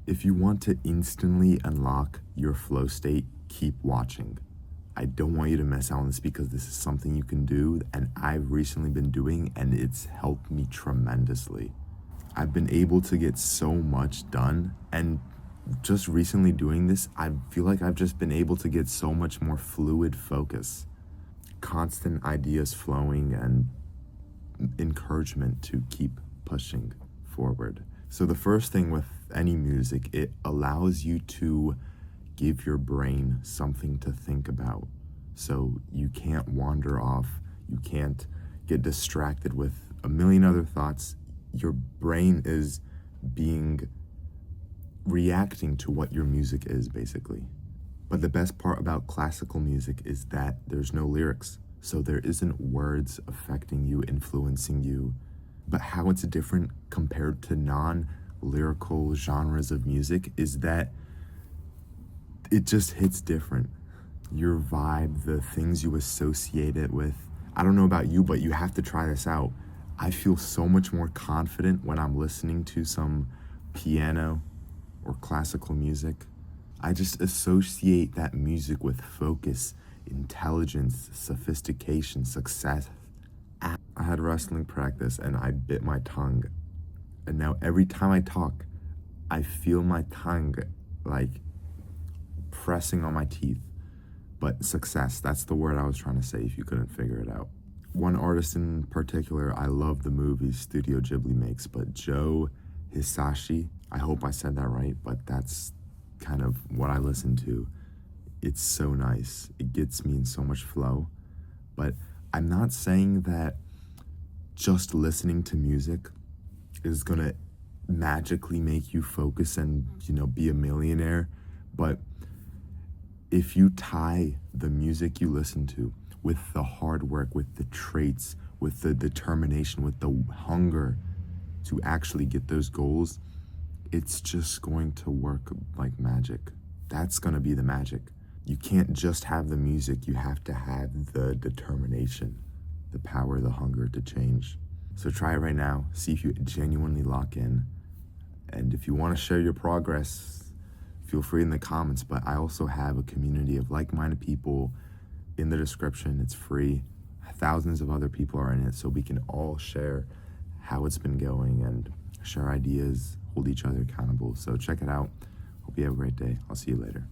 If you want to instantly unlock your flow state, keep watching. I don't want you to miss out on this because this is something you can do and I've recently been doing and it's helped me tremendously. I've been able to get so much done, and just recently doing this, I feel like I've just been able to get so much more fluid focus, constant ideas flowing, and encouragement to keep pushing forward. So the first thing with any music, it allows you to give your brain something to think about. So you can't wander off, you can't get distracted with a million other thoughts. Your brain is reacting to what your music is, basically. But the best part about classical music is that there's no lyrics. So there isn't words affecting you, influencing you. But how it's different compared to non-lyrical genres of music is that it just hits different. Your vibe, the things you associate it with. I don't know about you, but you have to try this out. I feel so much more confident when I'm listening to some piano or classical music. I just associate that music with focus, intelligence, sophistication, success. I had wrestling practice and I bit my tongue. And now every time I talk, I feel my tongue like pressing on my teeth. But success, that's the word I was trying to say if you couldn't figure it out. One artist in particular, I love the movies Studio Ghibli makes, but Joe Hisaishi, I hope I said that right, but that's kind of what I listen to. It's so nice. It gets me in so much flow. But I'm not saying that just listening to music is gonna magically make you focus and, be a millionaire. But if you tie the music you listen to with the hard work, with the traits, with the determination, with the hunger to actually get those goals, it's just going to work like magic. That's gonna be the magic. You can't just have the music, you have to have the determination, the power, the hunger to change. So try it right now, see if you genuinely lock in. And if you wanna share your progress, feel free in the comments, but I also have a community of like-minded people in the description. It's free. Thousands of other people are in it, so we can all share how it's been going and share ideas, hold each other accountable. So check it out. Hope you have a great day. I'll see you later.